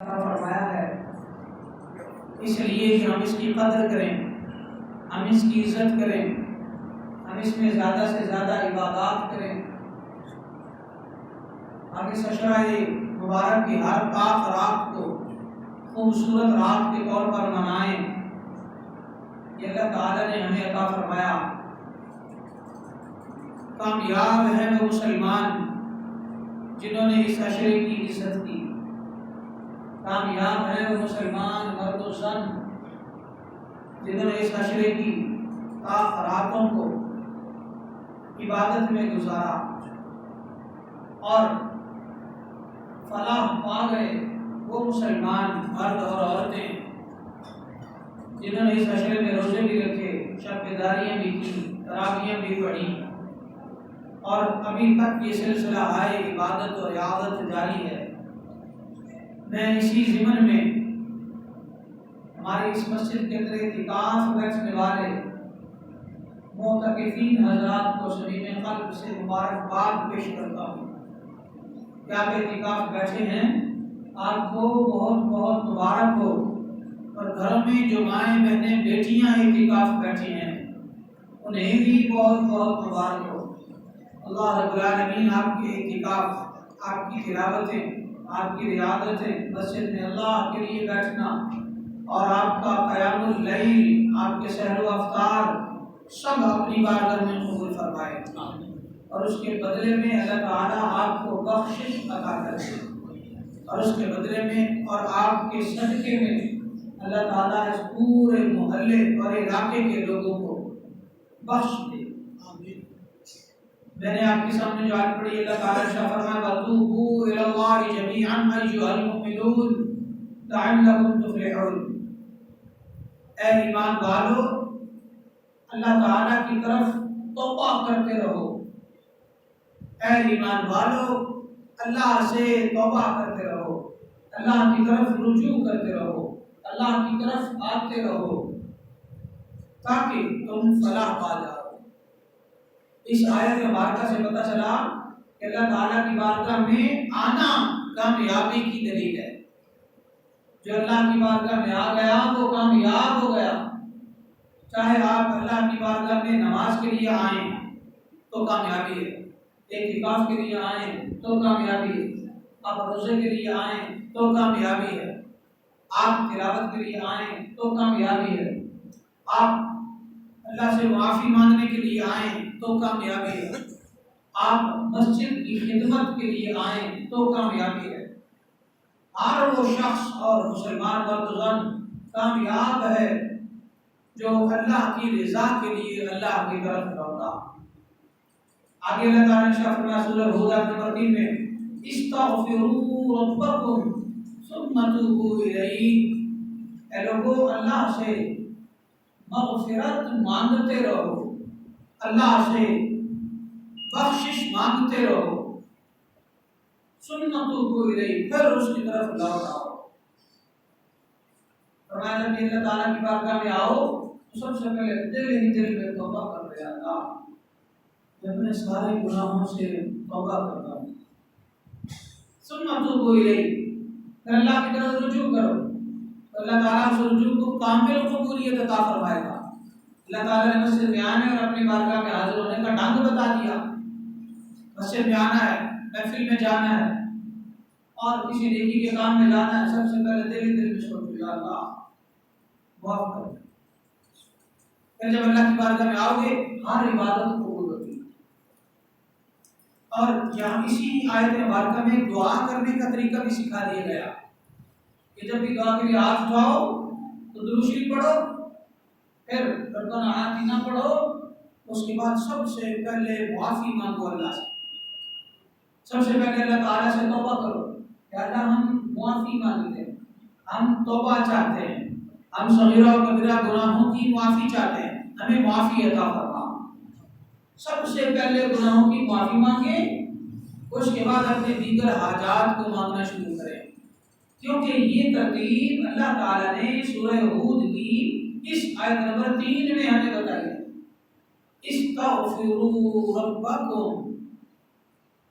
فرمایا ہے اس لیے کہ ہم اس کی قدر کریں، ہم اس کی عزت کریں، ہم اس میں زیادہ سے زیادہ عبادات کریں، ہم اس عشرۂ مبارک کی ہر پاک رات کو خوبصورت رات کے طور پر منائیں۔ یہ اللہ تعالیٰ نے ہمیں عطا فرمایا۔ کامیاب ہیں وہ مسلمان جنہوں نے اس عشرے کی عزت کی، کامیاب ہیں وہ مسلمان مرد و زن جنہوں نے اس عشرے کی راتوں کو عبادت میں گزارا اور فلاح پا گئے وہ مسلمان مرد اور عورتیں جنہوں نے اس عشرے میں روزے بھی رکھے، شب بیداریاں بھی کی، تراویحیں بھی پڑھی، اور ابھی تک یہ سلسلہ عبادت اور عیادت جاری ہے۔ میں اسی ضمن میں ہماری اس مسجد کے اندر اعتکاف بیٹھنے والے معتکفین حضرات کو صمیم قلب سے مبارکباد پیش کرتا ہوں کہ آپ اعتکاف بیٹھے ہیں، آپ کو بہت بہت مبارک ہو، اور گھروں میں جو مائیں بہنیں بیٹیاں اعتکاف بیٹھی ہیں انہیں بھی بہت بہت مبارک ہو۔ اللہ رب العالمین آپ کے اعتکاف، آپ کی تلاوتیں، آپ کی رعایتیں، مسجد میں اللہ کے لیے بیٹھنا اور آپ کا قیام اللیل، آپ کے سحر و افطار سب اپنی بارگاہ میں قبول فرمائے، اور اس کے بدلے میں اللہ تعالیٰ آپ کو بخشش عطا کرے، اور اس کے بدلے میں اور آپ کے صدقے میں اللہ تعالیٰ اس پورے محلے اور علاقے کے لوگوں کو بخش دے۔ میں نے آپ کے سامنے جو آیت پڑھی، اللہ تعالیٰ نے فرمایا وَتُوبُوا إِلَى اللَّهِ جَمِيعًا أَيُّهَا الْمُؤْمِنُونَ لَعَلَّكُمْ تُفْلِحُونَ۔ اے ایمان والو، اللہ تعالیٰ کی طرف توبہ کرتے رہو۔ اے ایمان والو، اللہ سے توبہ کرتے رہو، اللہ کی طرف رجوع کرتے رہو، اللہ کی طرف آتے رہو تاکہ تم فلاح پا جاؤ۔ اس آیت مبارکہ سے پتہ چلا کہ اللہ تعالیٰ کی بارگاہ میں آنا کامیابی کی دلیل ہے۔ جو اللہ کی بارگاہ میں آ گیا وہ کامیاب ہو گیا۔ چاہے آپ اللہ کی بارگاہ میں نماز کے لیے آئیں تو کامیابی ہے، اعتکاف کے لیے آئیں تو کامیابی ہے، آپ روزے کے لیے آئیں تو کامیابی ہے، آپ تلاوت کے لیے آئیں تو کامیابی ہے، آپ اللہ سے معافی مانگنے کے لیے آئیں تو کامیابی ہے، آپ مسجد کی خدمت کے لیے آئیں تو کامیابی ہے۔ ہر وہ شخص اور مسلمان مرد و زن کامیاب ہے جو اللہ کی رضا کے لیے اللہ کی طرف لوٹا۔ آگے اللہ تعالیٰ نے فرمایا سورہ ہود نمبر 3 میں استغفروا ربکم ثم توبوا الیہ، اے لوگو اللہ سے مغفرت مانگتے رہو، اللہ سے بخشش مانگتے رہو، سنتوں کو الیہ، پھر اس کی طرف لوٹ آؤ۔ فرمایا جب اللہ تعالیٰ کی بارگاہ میں آؤ تو سب سے پہلے دل ہی دل میں توبہ کر رہے اللہ، میں اپنے سارے گناہوں سے توبہ کرتا ہوں، سنتوں کو الیہ، پھر اللہ کی طرف رجوع کرو، اللہ تعالیٰ اس رجوع کو کامل قبولیت عطا فرمائے گا۔ اللہ تعالیٰ نے مسجد میں آنے اور اپنی بارگاہ میں حاضر ہونے کا ڈھنگ بتا دیا۔ مسجد میں آنا ہے، محفل میں جانا ہے اور کسی نیکی کے کام میں جانا ہے، سب سے پہلے دل ہی دل میں سوچو یا اللہ معاف کر۔ پھر جب اللہ کی بارگاہ میں آؤ گے ہر عبادت قبول ہوگی۔ اور یہاں اسی آیت مبارکہ میں دعا کرنے کا طریقہ بھی سکھا دیا گیا کہ جب بھی دعا کے لیے ہاتھ اٹھاؤ تو درود شریف پڑھو، پھر ربنا آتنا پڑھو، اس کے بعد سب سے پہلے معافی مانگو اللہ سے، سب سے پہلے اللہ تعالیٰ سے توبہ کرو کہ اللہ ہم معافی مانگتے ہیں، ہم توبہ چاہتے ہیں، ہم صغیرہ و کبیرہ گناہوں کی معافی چاہتے ہیں، ہمیں معافی عطا فرما۔ سب سے پہلے گناہوں کی معافی مانگیں، اس کے بعد اپنے دیگر حاجات کو مانگنا شروع کریں، کیونکہ یہ ترتیب اللہ تعالیٰ نے سورہ ہود کی اس آیت نمبر 3 میں ہمیں بتائی ہے۔ استغفروا ربکم،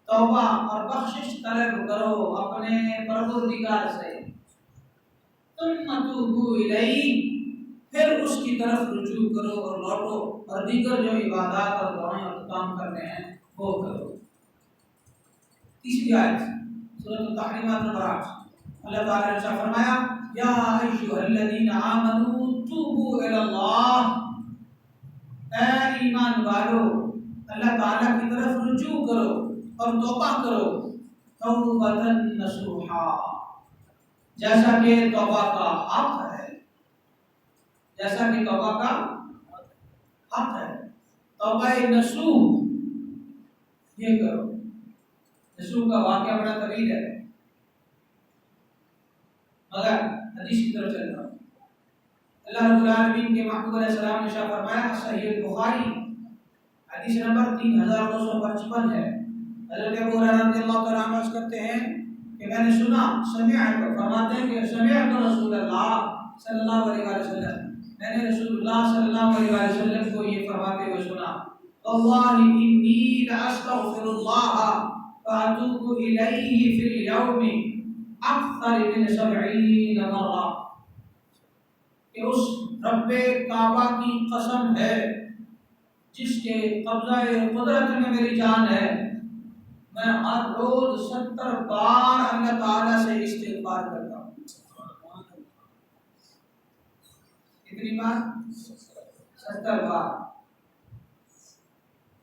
توبہ اور بخشش طلب کرو اپنے پروردگار سے، ثم توبوا الیہ، پھر اس کی طرف رجوع کرو اور لوٹو، اور دیگر جو عبادات اور دعائیں اور کام کرنے ہیں وہ کرو۔ تیسری آیت سورۃ التحریمات نمبر 8، اللہ تعالی نے فرمایا یا ایھا الذین آمنوا توبوا الی اللہ، اے ایمان والو اللہ تعالی کی طرف رجوع کرو اور توبہ کرو، توبۃ نصوحا، جیسا کہ توبہ کا حق ہے، جیسا کہ توبہ کا حق ہے۔ توبہ نصوح یہ کرو۔ نصوح کا واقعہ بڑا طویل ہے، مگر حدیث کی طرف چل رہا ہوں۔ اللہ رب العالمین کے محبوب علیہ السلام نے ارشاد فرمایا، صحیح البخاری حدیث نمبر 3255 ہے، حضرت ابو ہریرہ رضی اللہ تعالیٰ عنہ عرض کرتے ہیں کہ میں نے سنا، سمعت، فرماتے ہیں کہ سمعت رسول اللہ صلی اللہ علیہ وسلم، میں نے رسول اللہ صلی اللہ علیہ وسلم کو یہ فرماتے ہوئے سنا، واللہ انی لاستغفر اللہ فاتوب الیہ فی اليوم اکثر من 70 مرہ، کہ اس رب کعبہ کی قسم ہے جس کے قبضہ قدرت میں میری جان ہے، میں ہر روز 70 بار اللہ تعالیٰ سے استغفار کرتا ہوں۔ کتنی بار؟ 70 بار۔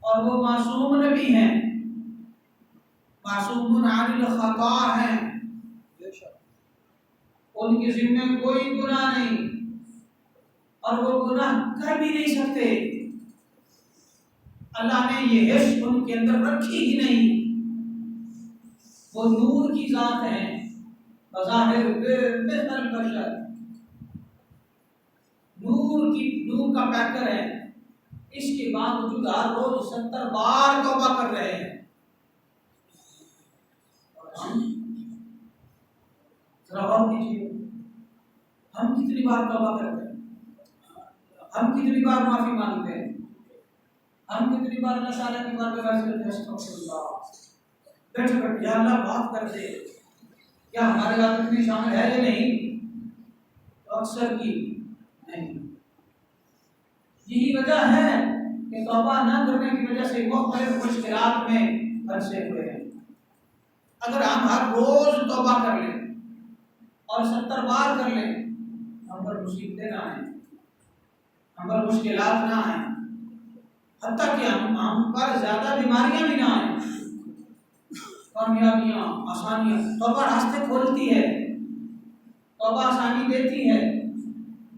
اور وہ معصوم نبی ہیں، معصوم عن الخطا ہیں، ان کے ذمہ کوئی گناہ نہیں اور وہ گناہ کر بھی نہیں سکتے، اللہ نے یہ حس ان کے اندر رکھی ہی نہیں۔ وہ نور کی ذات ہیں، بظاہر مثل البشر، نور کا پیکر ہے، اس کے باوجود ہر روز 70 بار توبہ کر رہے ہیں۔ اور ہم ذرا غور کیجیے، ہم کتنی بار توبہ کرتے ہیں، ہم کتنی بار معافی مانگتے ہیں، ہم کتنی بار اللہ تعالیٰ کی بارگاہ میں کرتے ہیں استغفر اللہ، بیٹھ کر یا اللہ معاف کر دے، کیا ہمارے عادت میں شامل ہے یا نہیں؟ تو اکثر کی نہیں۔ یہی وجہ ہے کہ توبہ نہ کرنے کی وجہ سے مختلف مشکلات میں پھنسے ہوئے ہیں۔ اگر ہم ہر روز توبہ کر لیں اور 70 بار کر لیں، ہم پر مصیبتیں نہ آئیں، ہم پر مشکلات نہ آئیں، حتیٰ کہ ہم پر زیادہ بیماریاں بھی نہ آئیں، کامیابیاں، آسانیاں۔ توبہ راستے کھولتی ہے، توبہ آسانی دیتی ہے،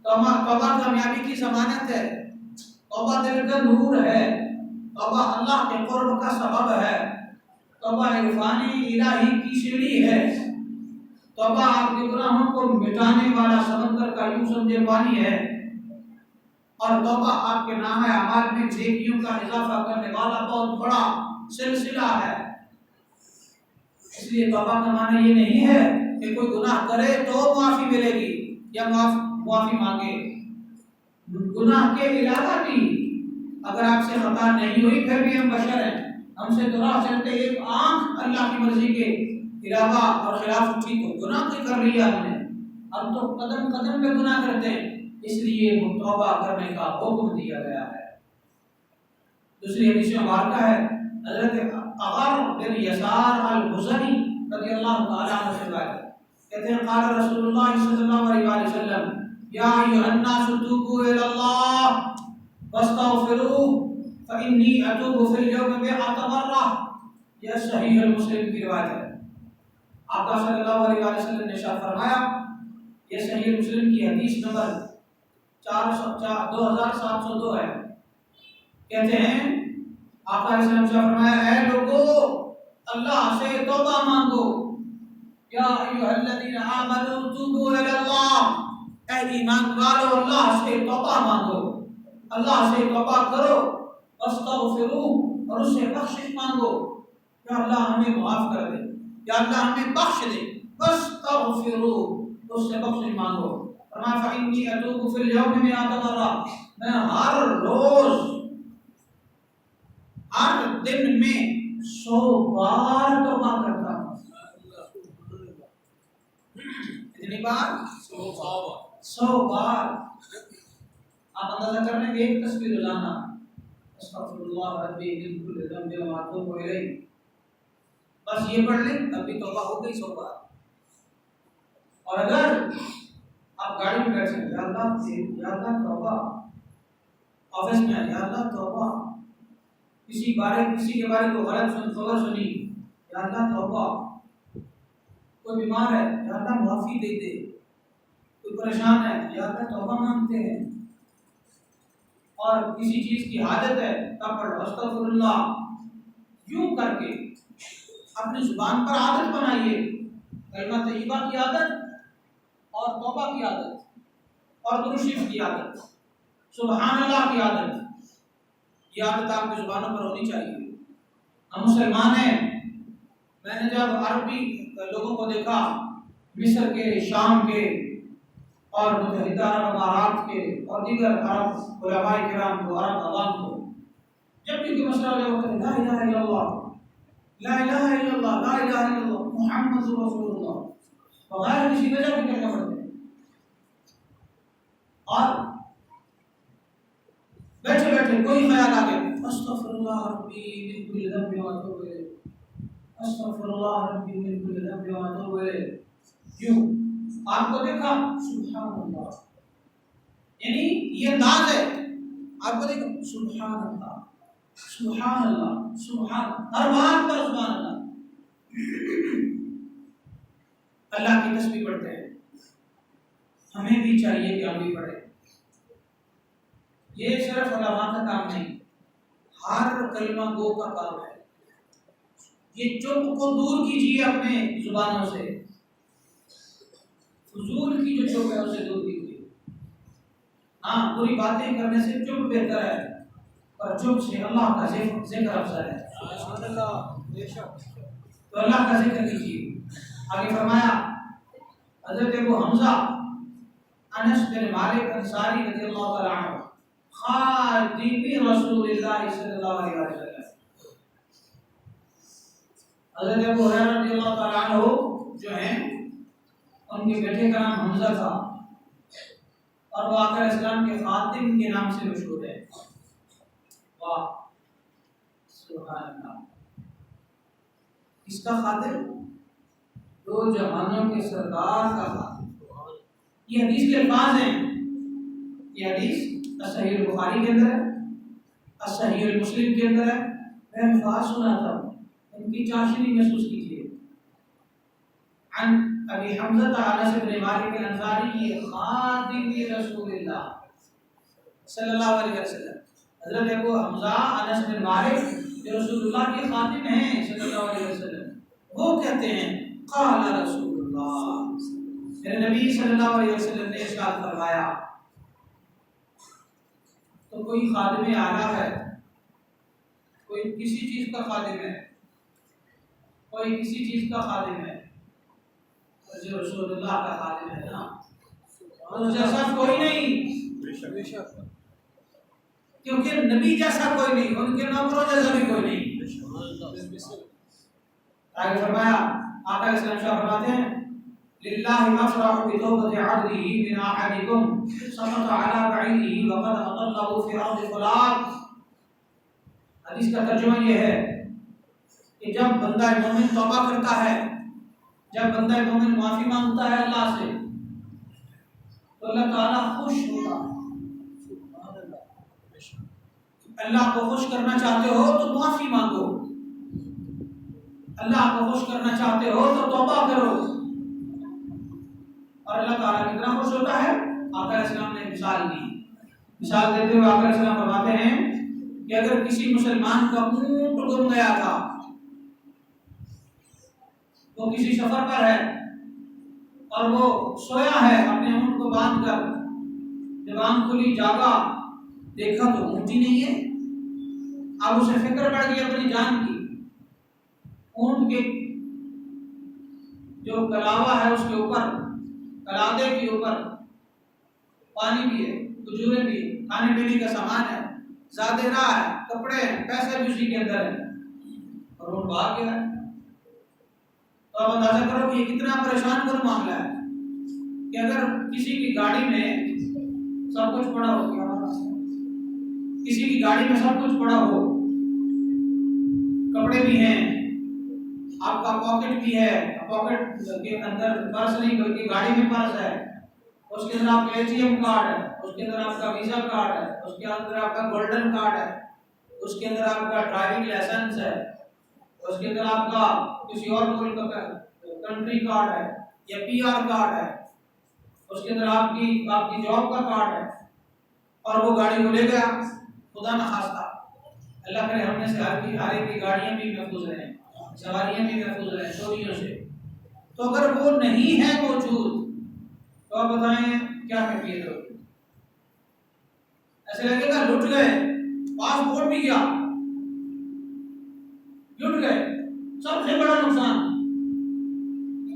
توبہ کامیابی کی ضمانت ہے، توبہ دل کا نور ہے، توبہ اللہ کے قرب کا سبب ہے، توبہ عرفانی الہی کی سیڑھی ہے، توبہ آپ کے گناہوں کو مٹانے والا سمندر کا یوں سمجھے پانی ہے، اور توبہ آپ کے نامہ اعمال میں نیکیوں کا اضافہ کرنے والا بہت بڑا سلسلہ ہے۔ اس لیے توبہ کا معنی یہ نہیں ہے کہ کوئی گناہ کرے تو معافی ملے گی یا معافی مانگے۔ گناہ کے علاوہ بھی اگر آپ سے خطا نہیں ہوئی پھر بھی ہم بشر ہیں، ہم سے تو راہ چلتے ایک آنکھ اللہ کی مرضی کے علاوہ اور خلاف اٹھی تو گناہ کی کر لیا ہم تو قدم قدم پہ گناہ کرتے ہیں، اس لیے توبہ کرنے کا حکم دیا گیا ہے۔ دوسری حدیث مبارکہ ہے، حضرت عغار بن یسار الحزنی رضی اللہ تعالیٰ عنہ سے روایت کہتے ہیں قال رسول اللہ صلی اللہ علیہ وسلم یا ایھا الناس توبوا الی اللہ واستغفروہ فانی اتوب فی اليوم 100 مرہ، یہ صحیح مسلم کی روایت ہے۔ آقا صلی اللہ علیہ وسلم نے ارشاد فرمایا، یہ صحیح مسلم کی حدیث نمبر 2702 ہے، کہتے ہیں آقا علیہ السلام نے فرمایا اے لوگو اللہ سے توبہ مانگو، یا ایھا الذین آمنوا توبوا الی اللہ، اے ایمان والو اللہ سے توبہ مانگو، اللہ سے توبہ کرو، واستغفروہ، اور اس سے بخشش مانگو، یا اللہ ہمیں معاف کر دے، یا اللہ ہمیں بخش دے، واستغفروہ، اس سے بخشش مانگو۔ فرمایا فإنی اتوب فی اليوم 100 مرہ، میں ہر روز ہر دن میں 100 بار توبہ کرتا ہوں۔ کتنی بار؟ 100 بار. آپ اندازہ کر رہے ہیں کہ ایک تسبیح روزانہ استغفر اللہ ربی من کل ذنب واتوب الیہ، بس یہ پڑھ لیں تب بھی توبہ ہو گئی 100 بار. اور اگر آپ گاڑی میں بیٹھے یا اللہ توبہ، آفس میں یا اللہ توبہ، کسی کے بارے کو غلط خبر سنی یا اللہ توبہ، کوئی بیمار ہے یا اللہ معافی دے دے، کوئی پریشان ہے یا اللہ توبہ مانگتے ہیں، اور کسی چیز کی حاجت ہے تب پڑھو استغفر اللہ. یوں کر کے اپنی زبان پر عادت بنائیے، کلمہ طیبہ کی عادت اور توبہ کی عادت اور درود شریف کی عادت، سبحان اللہ کی عادت. یہ عادت آپ کی زبانوں پر ہونی چاہیے. ہم مسلمان ہیں. میں نے جب عربی لوگوں کو دیکھا، مصر کے، شام کے اور متحدہ عرب امارات کے اور دیگر عرب علماء کرام کو، عرب عوام کو، جب بھی کوئی مسئلہ ہو جائے وہ کہتے ہیں لا الہ الا اللہ، لا الہ الا اللہ، لا الہ الا اللہ محمد رسول اللہ، بغیر کسی وجہ کے کہنا پڑتے ہیں. اور بیٹھے بیٹھے کوئی خیال آ گیا استغفر اللہ ربی من کل ذنب واتوب الیہ، استغفر اللہ ربی من کل ذنب واتوب الیہ. کیوں؟ آپ کو دیکھا سبحان اللہ، یعنی یہ انداز ہے. آپ کو دیکھا سبحان اللہ سبحان اللہ سبحان، ہر بات پر سبحان اللہ. اللہ کی تسبیح پڑھتے ہیں، ہمیں بھی چاہیے کہ ہم بھی پڑھیں. یہ صرف علماء کا کام نہیں، ہر کلمہ گو کا کام ہے. یہ چپ کو دور کیجیے اپنے زبانوں سے، فضول کی جو چپ ہے اسے دور کیجیے. ہاں بری باتیں کرنے سے چپ بہتر ہے، اور چپ سے اللہ کا ذکر افضل ہے. سبحان اللہ، بے شک. تو اللہ کا ذکر کیجیے. آگے فرمایا حضرت ابو حمزہ انس بن مالک انصاری رضی اللہ تعالی عنہ خادم رسول اللہ صلی اللہ علیہ وسلم. حضرت ابو ہریرہ رضی اللہ تعالی عنہ جو ہیں ان کے بیٹے کا نام حمزہ تھا، اور وہ آقا اسلام کے خادم کے نام سے مشہور ہے. واہ سبحان اللہ. اس کا خادم دو جہانوں کے سردار کا خادم. یہ حدیث کے الفاظ ہیں. یہ حدیث صحیح البخاری کے اندر ہے، صحیح المسلم کے اندر ہے. میں الفاظ سناتا ہوں، ان کی چاشنی محسوس کیجیے. عن ابی حمزہ انس بن مالک الانصاری خادم رسول اللہ صلی اللہ علیہ وسلم. حضرت ابو حمزہ انس بن مالک جو رسول اللہ کے خادم ہیں صلی اللہ علیہ وسلم، وہ کہتے ہیں قال رسول اللہ، میرے نبی صلی اللہ علیہ وسلم نے ارشاد فرمایا. تو کوئی خادم اعلیٰ ہے، کوئی کسی چیز کا خادم ہے، کوئی کسی چیز کا خادم ہے، جو رسول اللہ کا خادم ہے نا، اس جیسا کوئی نہیں، کیونکہ نبی جیسا کوئی نہیں، ان کے نوکروں جیسا بھی کوئی نہیں. آگے فرمایا آقا اسلام شاہ فرماتے ہیں للہ افرح بتوبۃ عبدہ من احدکم سقط علی بعیرہ وقد اضله فی ارض فلان. حدیث کا ترجمہ یہ ہے کہ جب بندہ مومن توبہ کرتا ہے، جب بندہ مومن معافی مانگتا ہے اللہ سے، تو اللہ تعالیٰ خوش ہوتا ہے. اللہ کو خوش کرنا چاہتے ہو تو معافی مانگو، اللہ کو خوش کرنا چاہتے ہو تو توبہ کرو. اور اللہ تعالیٰ کتنا خوش ہوتا ہے. آقا اسلام نے مثال دی. مثال دیتے ہوئے آقا اسلام فرماتے ہیں کہ اگر کسی مسلمان کا اونٹ گم گیا تھا، وہ کسی سفر پر ہے اور وہ سویا ہے اپنے اونٹ کو باندھ کر، جب آنکھ کھلی جاگا دیکھا تو اونٹ ہی نہیں ہے. اب اسے فکر پڑ گئی اپنی جان کی. اونٹ کے جو کلاوہ ہے اس کے اوپر، کلادے کے اوپر پانی بھی ہے، کھجوریں بھی ہے، کھانے پینے کا سامان ہے، زیادہ راہ ہے، کپڑے ہیں، پیسے بھی اسی کے اندر ہیں، اور اونٹ بھاگ گیا ہے. تو اب اندازہ کرو کہ یہ کتنا پریشان کن معاملہ ہے. کہ اگر کسی کی گاڑی میں سب کچھ پڑا ہو، کسی کی گاڑی میں سب کچھ پڑا ہو، کپڑے بھی ہیں، آپ کا پاکٹ بھی ہے، پاکٹ کے اندر پرس نہیں بلکہ گاڑی میں پرس ہے، اس کے اندر آپ کا ATM کارڈ ہے، اس کے اندر آپ کا ویزا کارڈ ہے، اس کے اندر آپ کا گولڈن کارڈ ہے، اس کے اندر آپ کا ڈرائیونگ لائسنس ہے، اس کے اندر آپ کا کسی اور ملک کا کنٹری کارڈ ہے یا PR کارڈ ہے، اس کے اندر آپ کی جاب کا کارڈ ہے، اور وہ گاڑی کو لے گیا، خدا نہ خواستہ اللہ کرے ہم میں سے ہر ایک کی گاڑیاں بھی محفوظ رہیں، سواریاں بھی محفوظ رہیں چوریوں سے، تو اگر وہ نہیں ہے موجود تو آپ بتائیں کیا کیفیت ہوگی؟ ایسے لگے گا لٹ گئے، پاسپورٹ بھی گیا، لٹ گئے، سب سے بڑا نقصان۔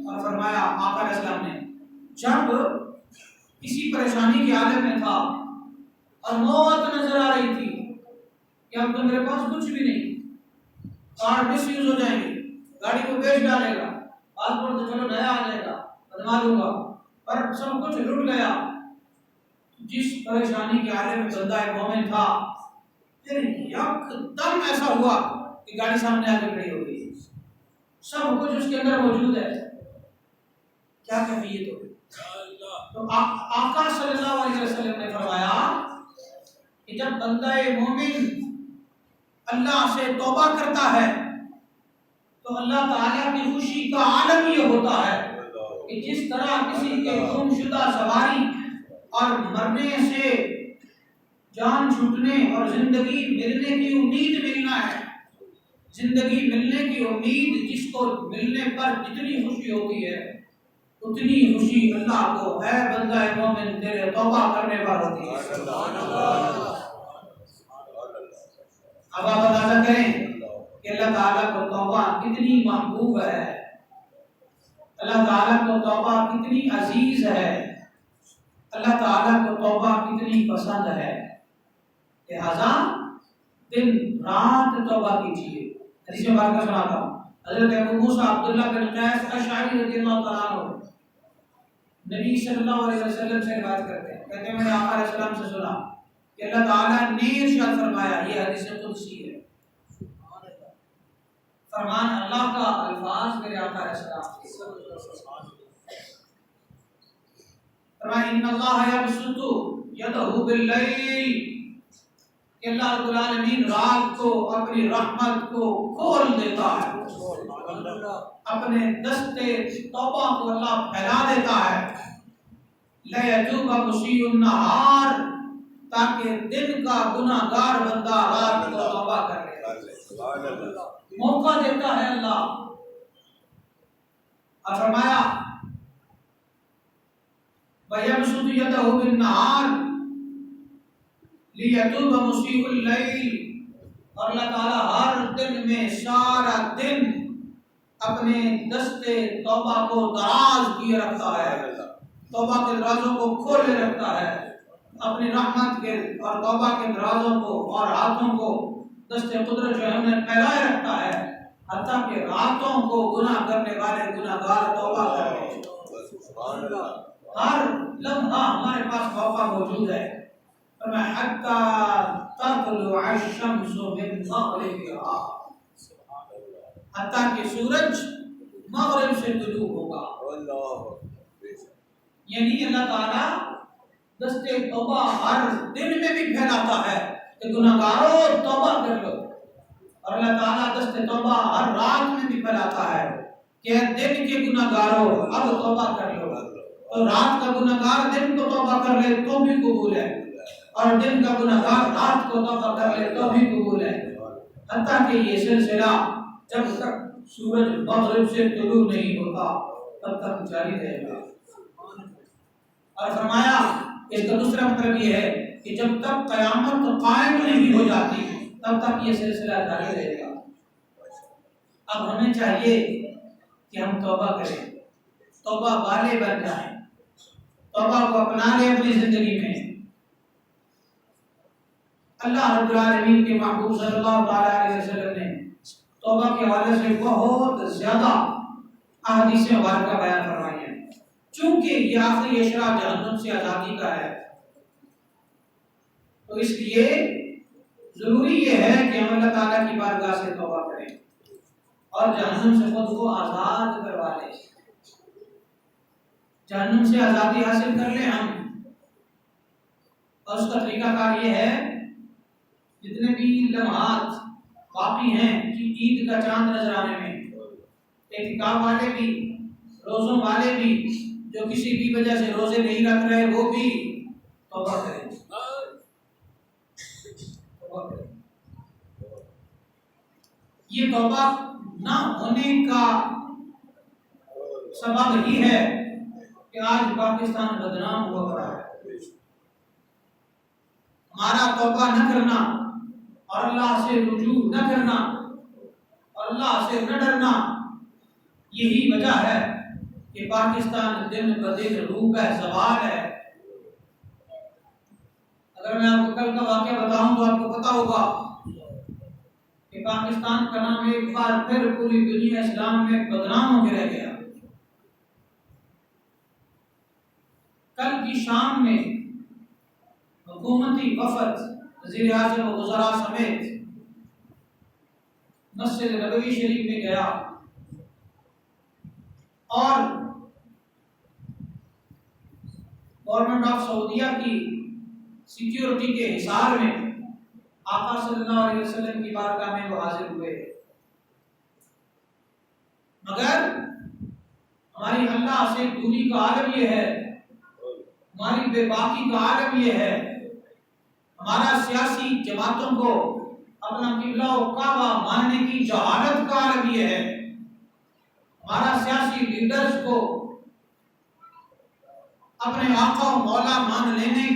اور فرمایا آقا علیہ السلام نے جب کسی پریشانی کے عالم میں تھا اور موت نظر آ رہی تھی کہ اب تو میرے پاس کچھ بھی نہیں، کارڈ مس یوز ہو جائیں گے، گاڑی کو بیچ ڈالے گا، پاسپورٹ تو چلو نیا آ جائے گا، بدما دوں گا، پر سب کچھ لٹ گیا۔ جس پریشانی کے عالم میں بندہ مومن تھا، پھر یک دم ایسا ہوا کہ گاڑی سامنے آ کے کھڑی ہو گئی، سب کچھ اس کے اندر موجود ہے، کیا کیفیت ہوگی؟ تو آقا صلی اللہ علیہ وسلم نے فرمایا کہ جب بندہ مومن اللہ سے توبہ کرتا ہے تو اللہ تعالیٰ کی خوشی کا عالم یہ ہوتا ہے کہ جس طرح کسی کے گم شدہ سواری اور مرنے سے جان چھوٹنے اور زندگی ملنے کی امید ملنا ہے، زندگی ملنے کی امید جس کو ملنے پر جتنی خوشی ہوتی ہے اتنی خوشی اللہ کو اے بندہ مومن تیرے توبہ کرنے پر ہوتی ہے۔ اب آپ اندازہ کریں کہ اللہ تعالیٰ کو توبہ کتنی محبوب ہے، اللہ تعالیٰ کو توبہ کتنی عزیز ہے، اللہ تعالیٰ کو توبہ کتنی پسند ہے، لہذا دن رات توبہ کیجیے۔ حدیث مبارکہ سناتا ہوں، حضرت ابو موسیٰ عبداللہ بن قیس اشعری رضی اللہ تعالیٰ عنہ نبی صلی اللہ علیہ وسلم سے بات کرتے ہیں، کہتے ہیں میں نے آقا علیہ السلام سے سنا کہ اللہ تعالیٰ نے ارشاد فرمایا، یہ حدیث قدسی ہے، فرمان اللہ کا الفاظ میرے آقا علیہ السلام فرمایا ان اللہ یبسط یدہ باللیل، کہ اللہ رب العالمین رات کو اپنی رحمت کو کھول دیتا ہے، اپنے دستے توبہ کو اللہ پھیلا دیتا ہے، لیتوب مسیء النہار، تاکہ دن کا گناہ گار بندہ رات کو توبہ کر لے، موقع دیتا ہے اللہ۔ اور فرمایا وَيَبْسُطُ يَدَهُ بِالنَّهَارِ لِيَتُوبَ مُسِيءُ اللَّيْلِ، اور اللہ تعالیٰ ہر دن میں سارا دن اپنے دستے توبہ کو دراز کیے رکھتا ہے، توبہ کے دروازوں کو کھولے رکھتا ہے، اپنی رحمت کے اور توبہ کے دروازوں کو اور ہاتھوں کو دستے قدرت جو ہے انہیں پھیلائے رکھتا ہے، حتیٰ کہ راتوں کو گناہ کرنے والے گناہ گار توبہ کرتے ہیں۔ ہر لمحہ ہمارے پاس موقع موجود ہے، فرمایا حتیٰ تطلع الشمس من مغربہا، حتیٰ کہ سورج مغرب سے طلوع ہوگا، یعنی اللہ تعالیٰ دستے توبہ ہر دن میں بھی پھیلاتا ہے کہ گناہگاروں توبہ کر لو، اور اللہ تعالیٰ دستے توبہ ہر رات میں بھی پھیلاتا ہے کہ دن کے گناہگاروں اب توبہ کر لو، تو رات کا گناہگار دن کو توبہ کر لے تو بھی قبول ہے، اور دن کا گناہگار رات کو توبہ کر لے تو بھی قبول ہے، حتیٰ کہ یہ سلسلہ جب تک سورج مغرب سے طلوع نہیں ہوتا تب تک جاری رہے گا۔ اور فرمایا اس کا دوسرا مطلب یہ ہے کہ جب تک قیامت قائم نہیں ہو جاتی تب تک یہ سلسلہ جاری رہے گا۔ اب ہمیں چاہیے کہ ہم توبہ کریں، توبہ والے بن جائیں، توبہ کو اپنا لیں اپنی زندگی میں۔ اللہ رب العالمین کے محبوب صلی اللہ تعالی علیہ وسلم نے توبہ کے حوالے سے بہت زیادہ احادیث مبارکہ بیان فرمائی ہیں۔ چونکہ یہ آخری اشراء جہنم سے آزادی کا ہے، تو اس لیے ضروری یہ ہے کہ ہم اللہ تعالیٰ کی بارگاہ سے توبہ کریں اور جہنم سے خود کو آزاد کروا لیں، جہنم سے آزادی حاصل کر لیں ہم۔ اور اس کا طریقہ کار یہ ہے، جتنے بھی لمحات باقی ہیں کہ عید کا چاند نظر آنے میں، اعتکاف والے بھی، روزوں والے بھی، جو کسی بھی وجہ سے روزے نہیں رکھ رہے وہ بھی توبہ کریں۔ یہ توبہ نہ ہونے کا سبب ہی ہے کہ آج پاکستان بدنام ہو رہا ہے۔ ہمارا توبہ نہ کرنا اور اللہ سے رجوع نہ کرنا اور اللہ سے نہ ڈرنا، یہی وجہ ہے کہ پاکستان دن بدن روح کا زوال ہے۔ اگر میں آپ کو کل کا واقعہ بتاؤں تو آپ کو پتا ہوگا کہ پاکستان کا نام ایک بار پھر پوری دنیا اسلام میں بدنام ہو کے رہ گیا۔ کل کی شام میں حکومتی وفد وزیر اعظم و وزراء سمیت مسجد نبوی شریف میں گیا اور گورنمنٹ آف سعودیہ کی سیکیورٹی کے حصار میں آقا صلی اللہ علیہ وسلم کی بارگاہ میں وہ حاضر ہوئے، مگر ہماری اللہ سے دوری کا عالم یہ ہے، ہماری بے باکی کا عالم یہ ہے، ہمارا سیاسی جماعتوں کو اپنا قبلہ و کعبہ ماننے کی جہالت کا عالم یہ ہے، ہمارا سیاسی لیڈرز کو اپنے آقا و مولا مان لینے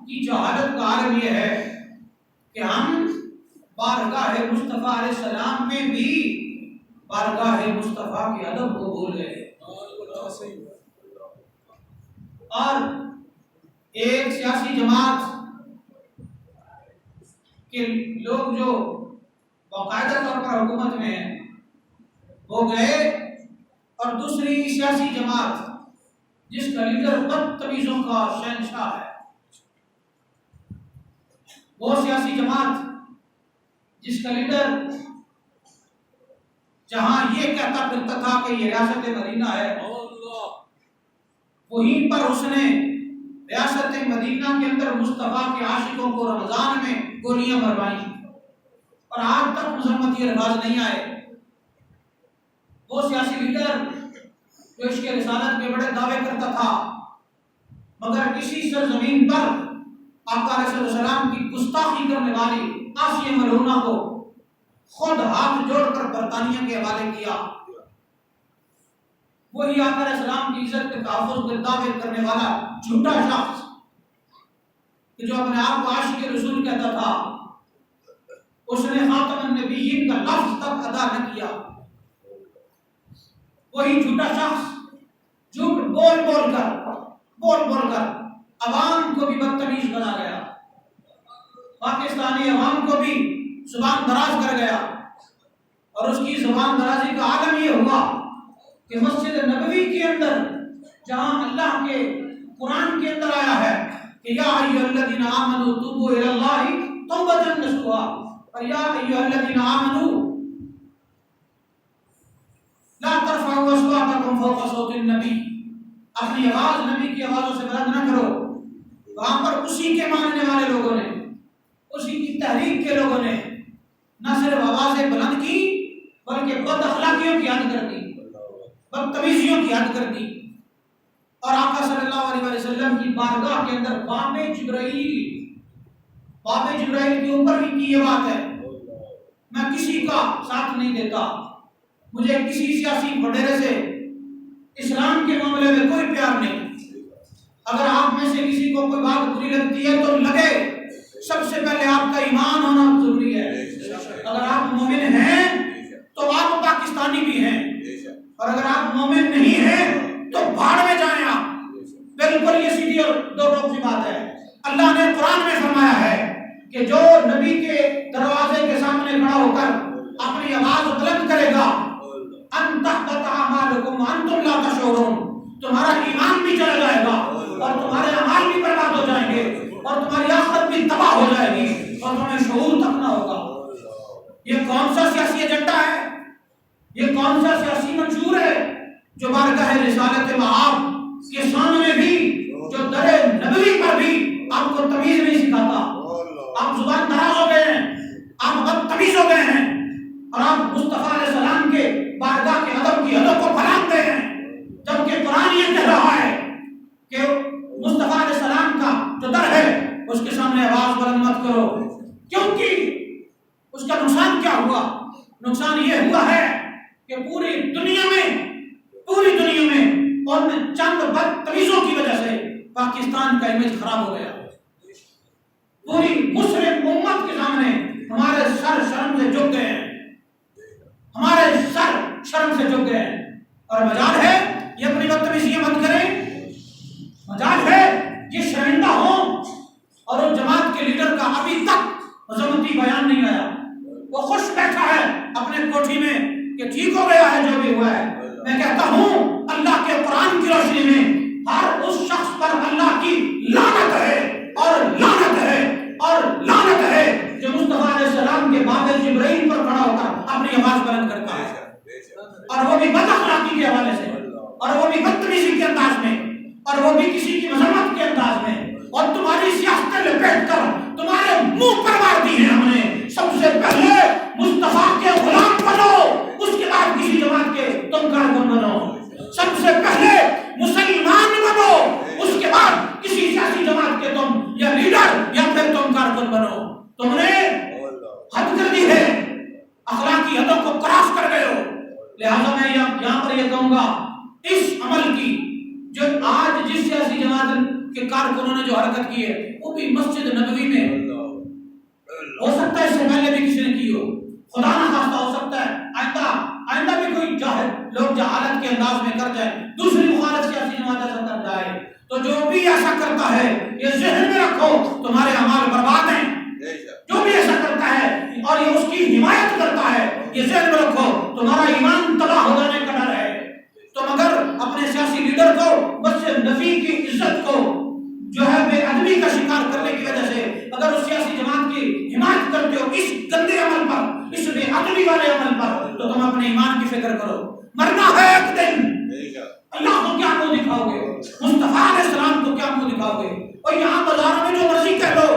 کی جہالت کا عالم یہ ہے کہ ہم بارگاہ مصطفیٰ علیہ السلام میں بھی بارگاہ مصطفیٰ کے ادب کو بھول گئے۔ اور ایک سیاسی جماعت کے لوگ جو باقاعدہ طور پر حکومت میں ہیں وہ گئے، اور دوسری سیاسی جماعت جس کا لیڈر بدتمیزوں کا شہنشاہ ہے، وہ سیاسی جماعت جس کا لیڈر جہاں یہ کہتا پھرتا تھا کہ یہ ریاست مدینہ ہے، وہیں پر اس نے ریاست مدینہ کے اندر مصطفیٰ کے عاشقوں کو رمضان میں گولیاں مروائی، اور آج تک مذمت یہ الفاظ نہیں آئے۔ وہ سیاسی لیڈر جو عشق رسالت کے بڑے دعوے کرتا تھا، مگر کسی سرزمین پر آقا علیہ السلام کی گستاخی کرنے والی آسیہ ملعونہ کو خود ہاتھ جوڑ کر برطانیہ کے حوالے کیا، وہی آقا علیہ السلام کی عزت کے تحفظ کے دعوے کرنے والا جھوٹا شخص کہ جو اپنے آپ کو عاشق رسول کہتا تھا، اس نے خاتم النبیین کا لفظ تک ادا نہ کیا۔ وہی جھوٹا شخص جھوٹ بول بول کر عوام کو بھی بدتمیز بنا گیا، پاکستانی عوام کو بھی زبان دراز کر گیا، اور اس کی زبان درازی کا عالم یہ ہوا کہ مسجد نبوی کے اندر جہاں اللہ کے قرآن کے اندر آیا ہے کہ یا ایھا الذین آمنوا توبوا الی اللہ توبۃ نصوحا، اور یا ایھا الذین آمنوا لا ترفعوا اصواتکم فوق صوت النبی، اپنی آواز نبی کی آوازوں سے بلند نہ کرو۔ وہاں پر اسی کے ماننے والے لوگوں نے، اسی کی تحریک کے لوگوں نے نہ صرف آوازیں بلند کی بلکہ بد اخلاقیوں کی حد کر دی، بدتمیزیوں کی حد کر دی، اور آقا صلی اللہ علیہ وسلم کی بارگاہ کے اندر باب جبرائیل کے اوپر بھی کی یہ بات ہے، میں کسی کا ساتھ نہیں دیتا، مجھے کسی سیاسی وڈیرے سے اسلام کے معاملے میں کوئی پیار نہیں۔ اگر آپ میں سے کسی کو کوئی بات بری لگتی ہے تو لگے، سب سے پہلے آپ کا ایمان ہونا ضروری ہے۔ اگر آپ مومن ہیں تو آپ پاکستانی بھی ہیں، اور اگر آپ مومن نہیں ہیں تو بھاڑ میں جائیں آپ۔ بالکل یہ سیدھی اور دو ٹوک سی بات ہے۔ اللہ نے قرآن میں فرمایا ہے کہ جو نبی کے دروازے کے سامنے کھڑا ہو کر اپنی آواز بلند کرے گا ان تحبط اعمالکم وانتم لا تشعرون، تمہارا ایمان بھی چلا جائے گا اور تمہارے اعمال بھی برباد ہو جائیں گے اور تمہاری آخرت بھی تباہ ہو جائے گی اور تمہیں شعور تک نہ ہوگا۔ یہ کون سا سیاسی ایجنڈا ہے؟ یہ کون سا سیاسی منشور ہے جو بارگاہ رسالت مآب کے سامنے بھی، جو در نبوی پر بھی آپ کو تمیز نہیں سکھاتا؟ آپ زبان دراز ہو گئے ہیں، آپ بدتمیز ہو گئے ہیں اور آپ مصطفیٰ علیہ السلام کے بارگاہ کے ادب کی حدوں کو پھیلاتے ہیں، جبکہ قرآن یہ کہہ رہا ہے کہ مصطفیٰ علیہ السلام کا جو در ہے اس کے سامنے آواز بلند مت کرو، کیونکہ اس کا نقصان کیا ہوا؟ نقصان یہ ہوا ہے کہ پوری دنیا میں ان چند بدتمیزوں کی وجہ سے پاکستان کا امیج خراب ہو گیا۔ پوری مسلم امت کے سامنے ہمارے سر شرم سے جھک گئے ہیں، ہمارے سر شرم سے جھک گئے ہیں، اور مجال ہے یہ اپنی بدتمیزیاں بند کریں، مجال ہے یہ شرمندہ ہوں۔ اور اس جماعت کے لیڈر کا ابھی تک مذمتی بیان نہیں آیا، وہ خوش بیٹھا ہے اپنے کوٹھی میں کہ ٹھیک ہو گیا ہے جو بھی ہوا ہے۔ میں کہتا ہوں اللہ کے قرآن کی روشنی میں ہر اس شخص پر اللہ کی لعنت ہے اور لعنت ہے اور لعنت ہے جو مصطفیٰ علیہ السلام کے باب جبرائیل پر کھڑا ہو کر اپنی آواز بلند کرتا ہے، اور وہ بھی بد اخلاقی کے حوالے سے، اور وہ بھی بدتمیزی کے انداز میں، اور وہ بھی کسی کی مذمت کے انداز میں، اور تمہاری سیاستیں لپیٹ کر تمہارے منہ پر مار دی ہیں ہم نے۔ سب سے پہلے مصطفیٰ کے غلام بنو، اس کے بعد کسی جماعت کے تم کارکن بنو۔ سب سے پہلے مسلمان بنو، اس کے بعد کسی سیاسی جماعت کے تم یا لیڈر یا پھر تم کارکن بنو۔ تم نے حد کر دی ہے، اخلاقی حدوں کو کراس کر گئے ہو۔ لہذا میں یہاں پر یہ کہوں گا، اس عمل کی جو آج جس سیاسی جماعت کے کارکنوں نے جو حرکت کی ہے وہ بھی مسجد نبوی میں، ہو سکتا ہے اس سے پہلے بھی کسی نے کی ہو، خدا نہ خواستہ ہو سکتا ہے آئندہ بھی کوئی جاہل لوگ جہالت کے انداز میں کر جائے، دوسری مخالف سیاسی جماعت ایسا کر جائے، تو جو بھی ایسا کرتا ہے یہ ذہن میں رکھو تمہارے اعمال برباد ہیں۔ جو بھی ایسا کرتا ہے اور یہ اس کی حمایت کرتا ہے یہ ذہن میں رکھو تمہارا ایمان تباہ ہو جانے کا ڈر ہے۔ تم اگر اپنے سیاسی لیڈر کو مسجد نبی کی عزت کو جو ہے بے ادبی کا شکار کرنے کی وجہ سے اگر اس سیاسی جماعت کی حمایت کرتے ہو اس گندے عمل پر، اس بے ادبی والے عمل پر، تو تم اپنے ایمان کی فکر کرو۔ مرنا ہے ایک دن، اللہ کو کیا منہ دکھاؤ گے؟ مصطفیٰ علیہ السلام کو کیا منہ دکھاؤ گے؟ اور یہاں بازاروں میں جو مرضی کہہ لو،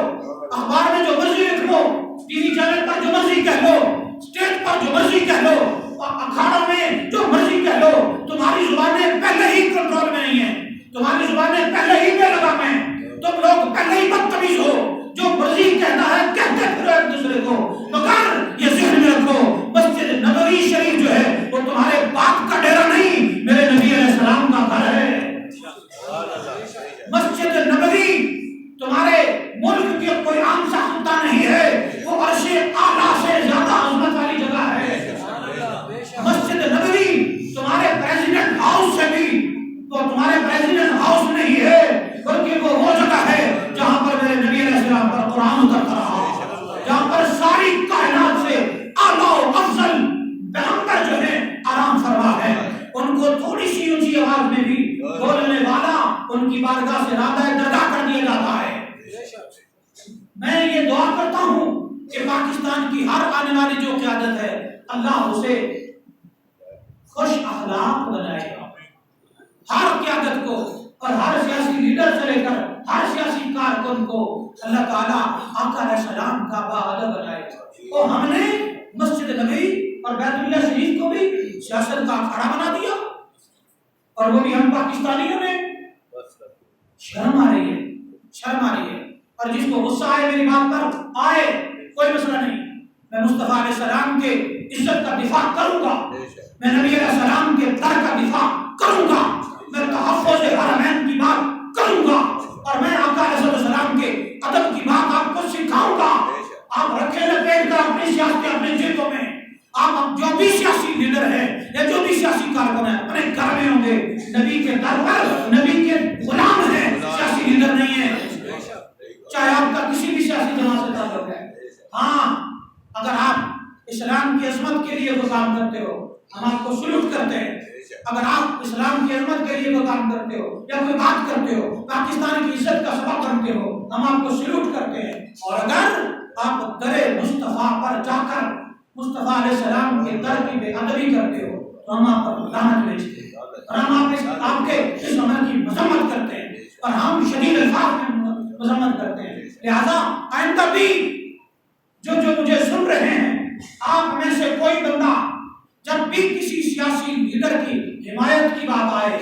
اخبار میں جو مرضی لکھ لو، ٹی وی چینل پر جو مرضی کہہ لو، اسٹیج پر جو مرضی کہہ لو، اکھاڑوں میں جو مرضی کہہ لو، تمہاری زبانیں پہلے ہی کنٹرول میں نہیں ہیں، تمہاری زبانیں پہلے ہی بے لگام ہیں، تم لوگ پہلے ہی بدتمیز ہو، جو مرضی کہنا ہے کہتے پھرو ایک دوسرے کو۔ مگر یہ ذہن میں رکھو مسجد نبوی شریف جو ہے وہ تمہارے باپ کا ڈیرا نہیں، میرے نبی علیہ السلام کا گھر ہے۔ مسجد نبوی تمہارے ملک کی کوئی عام سا خطہ نہیں ہے، وہ عرش اعلیٰ سے زیادہ عظمت والی جگہ ہے۔ مسجد نبوی تمہارے پریزیڈنٹ ہاؤس سے بھی وہ تمہارے پریزیڈنٹ ہاؤس نہیں ہے، بلکہ وہ جگہ ہے جہاں پر میرے نبی علیہ السلام پر قرآن اترتا رہا، جہاں پر ساری کائنات سے اعلیٰ و افضل پیغمبر جو ہے آرام فرما ہے، ان کو تھوڑی سی اونچی آواز میں بھی بولنے والا ان کی بارگاہ سے رادہ درگاہ کر دیا جاتا ہے۔ میں یہ دعا کرتا ہوں کہ پاکستان کی ہر آنے والی جو قیادت ہے اللہ اسے خوش اخلاق بنائے گا، ہر قیادت کو اور ہر سیاسی لیڈر سے لے کر ہر سیاسی کارکن کو اللہ تعالیٰ آقا علیہ السلام کا باادب بنائے گا۔ اور ہم نے مسجد نبوی اور بیت اللہ شریف کو بھی سیاست کا اکھاڑا بنا دیا، اور وہ بھی ہم پاکستانیوں نے۔ شرم آ رہی ہے، شرم آ رہی ہے، اور جس کو غصہ آئے میری بات پر آئے، کوئی مسئلہ نہیں، میں مصطفیٰ علیہ السلام کے عزت کا دفاع کروں گا، میں نبی علیہ السلام کے در کا دفاع کروں گا، میں تحفظ حرمین کی بات کروں گا، اور میں آقا علیہ السلام کے ادب کی بات آپ کو سکھاؤں گا۔ آپ رکھے لپیٹ کر اپنی سیاست اپنے جیبوں میں، آپ جو بھی سیاسی لیڈر ہے یا جو بھی سیاسی کارکن ہے اپنے گھر میں ہوں گے، نبی کے در پر نبی کے غلام ہیں، سیاسی لیڈر نہیں ہے، چاہے آپ کا کسی بھی سیاسی جماعت سے تعلق ہے۔ ہاں اگر آپ اسلام کی عظمت کے لیے وہ کام کرتے ہو ہم آپ کو سلوٹ کرتے ہیں، اگر آپ اسلام کی عظمت کے لیے کوئی کام کرتے ہو یا کوئی بات کرتے ہو، پاکستان کی عزت کا سبب بنتے ہو، ہم آپ کو سلوٹ کرتے ہیں۔ اور اگر آپ در مصطفیٰ پر جا کر مصطفیٰ علیہ السلام کے در کی بے ادبی کرتے ہو تو ہم آپ پر لعنت بھیجتے ہیں اور ہم آپ کے اس عمل کی مذمت کرتے ہیں اور ہم شدید الفاظ میں مذمت کرتے ہیں۔ لہذا آئندہ بھی جو مجھے سن رہے ہیں، آپ میں سے کوئی بندہ جب بھی کسی سیاسی لیڈر کی حمایت کی بات آئے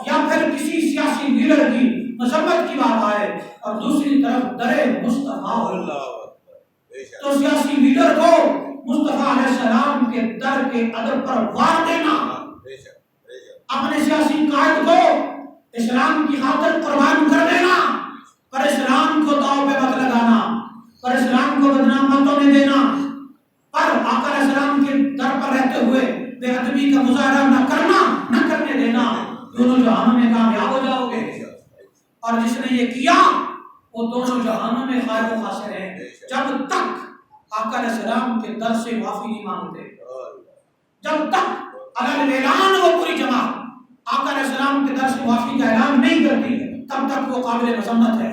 یا پھر کسی سیاسی لیڈر کی مذمت کی بات آئے اور دوسری طرف در مصطفیٰ تو سیاسی لیڈر کو مصطفیٰ علیہ السلام کے در کے ادب پر وار دینا، اپنے سیاسی قائد کو اسلام کی خاطر قربان کر دینا، پر اسلام کو داؤ پہ مت لگانا، پر اسلام کو بدنام مت ہونے دینا، پر آقا علیہ السلام کے در پر رہتے ہوئے بے ادبی کا مظاہرہ نہ کرنا، نہ کرنے دینا، دونوں جہانوں میں کامیاب ہو جاؤ گے۔ اور جس نے یہ کیا وہ دونوں جہانوں میں خیر و خاسر ہیں۔ جب تک آقا علیہ السلام کے در سے معافی نہیں مانگتے، جب تک علی اعلان وہ پوری جماعت آقا علیہ السلام کے در سے معافی کا اعلان نہیں کرتی، تب تک وہ قابل مذمت ہے۔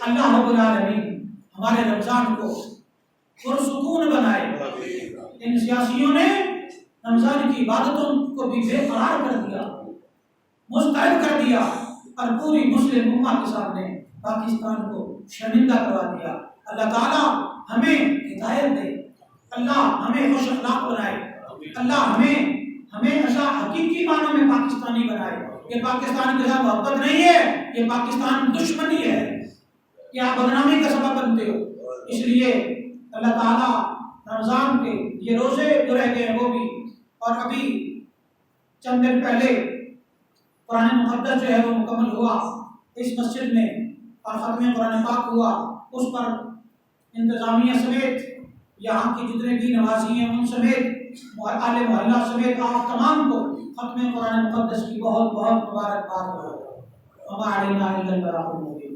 اللہ رب العالمین ہمارے رمضان کو پرسکون بنائے۔ ان سیاسیوں نے رمضان کی عبادتوں کو بھی بے قرار کر دیا، مسترد کر دیا اور پوری مسلم امت کے سامنے پاکستان کو شرمندہ کروا دیا۔ اللہ تعالیٰ ہمیں ہدایت دے، اللہ ہمیں خوش اخلاق بنائے، اللہ ہمیں ایسا حقیقی معنوں میں پاکستانی بنائے۔ یہ پاکستان کے ساتھ محبت نہیں ہے، یہ پاکستان دشمنی ہے کہ آپ بدنامی کا سبب بنتے ہو۔ اس لیے اللہ تعالیٰ رمضان کے یہ روزے جو رہ گئے وہ بھی، اور ابھی چند دن پہلے قرآن مقدس جو ہے وہ مکمل ہوا اس مسجد میں اور ختم قرآن پاک ہوا، اس پر انتظامیہ سمیت یہاں کے جتنے بھی نوازی ہیں ان سمیت اہل محلہ سمیت آپ تمام کو ختم قرآن مقدس کی بہت بہت مبارکباد ہو۔ وما علینا الا البلاغ المبین۔